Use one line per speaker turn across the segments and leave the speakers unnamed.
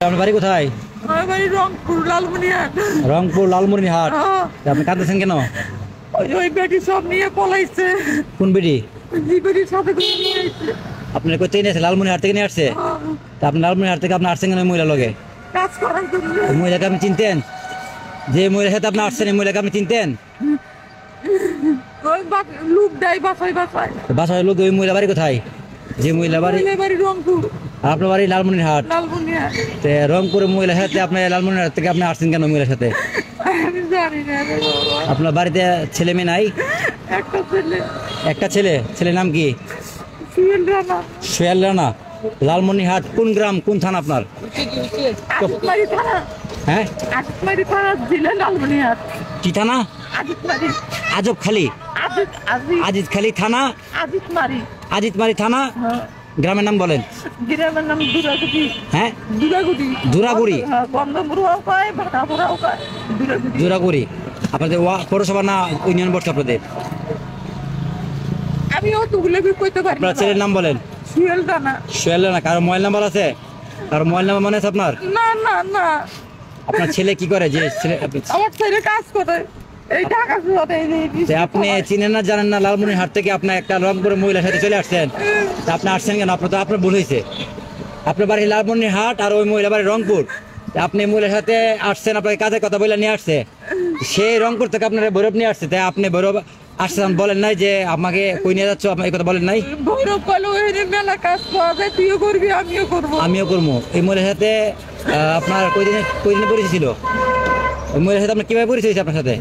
আপনার বাড়ি কোথায়?
আমার বাড়ি রংপুর লালমনিরহাট।
রংপুর লালমনিরহাট। আপনি কাঁদতেছেন কেন?
ওই বেটি সব নিয়ে পলাইছে।
কোন বেটি?
জি বেটির সাথে করে নিয়ে আইছে।
আপনার কোথায় নিয়ে আসছে? লালমনিরহাট থেকে নিয়ে আসছে? তা আপনি লালমনিরহাট থেকে আপনি আসছেন কেন মহিলা লগে?
কাজ করার জন্য।
ওই মহিলাকে আপনি চিনতেন? যে মহিলার সাথে আপনি আসছেন এই মহিলাকে আপনি চিনতেন?
ওই লোক দেয় বাসায় বাসায়।
বাসায় লোক। ওই মহিলা বাড়ি কোথায়? যে মহিলা বাড়ি?
বাড়ি রংপুর।
আর আপনার বাড়ি লালমনিরহাট।
লালমনিরহাট।
রংপুরের মহিলার সাথে আপনি লালমনিরহাট থেকে আপনি আসছেন কেন মহিলার সাথে?
আমি জানি না রে বাবা।
আপনার বাড়িতে ছেলে মেয়ে নাই?
একটা ছেলে।
একটা ছেলে। ছেলের নাম কি?
সুয়েল রানা।
সোহেল রানা। লালমনিরহাট কোন গ্রাম কোন থানা আপনার?
আজিতমারি থানা।
হ্যাঁ,
আজিতমারি থানা জেলা লালমনিরহাট।
কি থানা?
আজিতমারি।
আজবখালী। আজিতখালী থানা।
আজিতমারি।
আজিতমারি থানা। গ্রামের নাম বলেন।
গ্রামের নাম দুরাগুড়ি।
হ্যাঁ,
দুরাগুড়ি।
দুরাগুড়ি।
গন্ধমুড়াও কয়, ভাটাপুরাও কয়। দুরাগুড়ি।
দুরাগুড়ি। আপনাদের পৌরসভা না ইউনিয়ন বোর্ড আপনাদের?
আমি অতগুলো কইতে পারি না।
আপনার ছেলের নাম বলেন।
সুয়েল রানা।
সোহেল রানা। কারো মোবাইল নাম্বার আছে? কারো মোবাইল নাম্বার মনে আছে আপনার?
না না না।
আপনার ছেলে কি করে? যে ছেলে
আমার ছেলে কাজ করে এই ঢাকা শহরে।
আপনি চিনেন না জানেন না লালমনিরহাট থেকে আপনি একটা রংপুরের মহিলার সাথে চলে আসছেন? আপনি আসছেন কেন? আপনার তো আপনার ভুল হয়েছে। আপনার বাড়ি লালমনিরহাট আর ওই মহিলা বাড়ি রংপুর। আপনি মহিলার সাথে আসছেন, আপনাকে কাজের কথা বলে নিয়ে আসছে। সেই রংপুর থেকে আপনার ভৈরব নিয়ে আসছে। তাই আপনি ভৈরব আসছেন, বলেন নাই যে আমাকে কই নিয়ে যাচ্ছ? আপনার এই কথা বলেন নাই?
ভৈরব বলো মেলা কাজ পাওয়া যায়, তুইও করবি আমিও করবো।
আমিও করবো। এই মহিলার সাথে আপনার কয়দিনে পরিচয় ছিল? ওই মহিলার সাথে আপনার কিভাবে পরিচয় হয়েছে আপনার সাথে?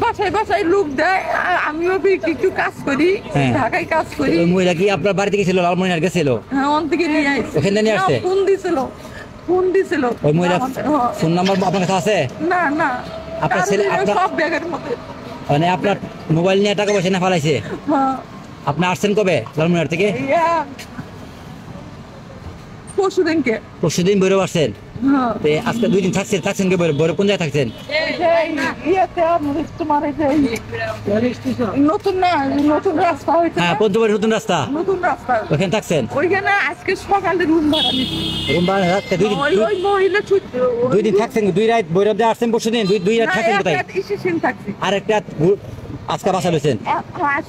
বাসায় বাসায় লোক দেয়, আমিও একটু কাজ করি।
হ্যাঁ।
ঢাকায় কাজ করি।
ওই মহিলা কি আপনার বাড়িতে গেছিল? লালমনিরহাট গেছিল?
হ্যাঁ, ওখান থেকে নিয়ে আসছে।
ওখান থেকে নিয়ে আসছে?
ফোন দিছিল। ফোন দিছিল।
ওই মহিলা ফোন নাম্বার আপনার কাছে আছে?
না না।
আপনার ছেলে
সব ব্যাগের মধ্যে।
মানে আপনার মোবাইল নিয়ে টাকা পয়সা না ফালাইছে?
হ্যাঁ।
আপনি আসছেন কবে লালমনিরহাট থেকে?
পরশুদিনকে।
পরশুদিন ভৈরব আসছেন?
হ্যাঁ।
আজকে 2 দিন থাকছেন কি ভৈরব? কোন জায়গায় থাকছেন?
তোমার নতুন না, নতুন রাস্তা হয়েছে।
হ্যাঁ, পঞ্চবাড়ি নতুন রাস্তা।
নতুন রাস্তা।
ওখানে থাকছেন?
ওইখানে আজকে সকালে রুম ভাড়া নিচ্ছি।
রুম ভাড়া রাখতে 2 দিন?
ওই মহিলা
2 দিন থাকছেন? 2 রাত ভৈরব দিয়ে আসছেন পরশুদিন? 2 রাত থাকছেন কোথায়? আর একটা আজকে বাসা লইছেন?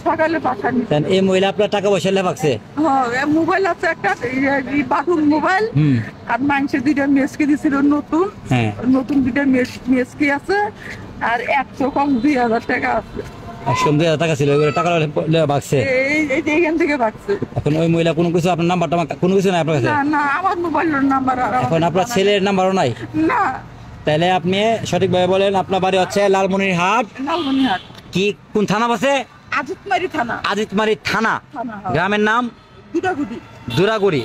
সকালে বাসা নিচ্ছি।
এই মহিলা আপনার টাকা পয়সা লেফাকছে?
হ্যাঁ, মোবাইল আছে একটা, বাথরুম মোবাইল। আর মানুষের 2টা মেসকে দিছিল নতুন।
হ্যাঁ,
নতুন 2টা মেসকি আছে। আর 100 কম 2000 টাকা আছে।
100,000 টাকা ছিল, ওই টাকা ভাগছে।
এইখান থেকে ভাগছে।
এখন ওই মহিলা কোনো কিছু আপনার নাম্বারটা কোনো কিছু নাই আপনার কাছে?
না না, আমার মোবাইলের নাম্বার।
এখন আপনার ছেলের নাম্বারও নাই?
না।
তাহলে আপনি সঠিকভাবে বলেন, আপনার বাড়ি হচ্ছে লালমনিরহাট।
লালমনিরহাট।
কি কোন থানা বসে?
আজিতমারি থানা।
আজিতমারি থানা। গ্রামের নাম?
দুরাগুড়ি।
দুরাগুড়ি।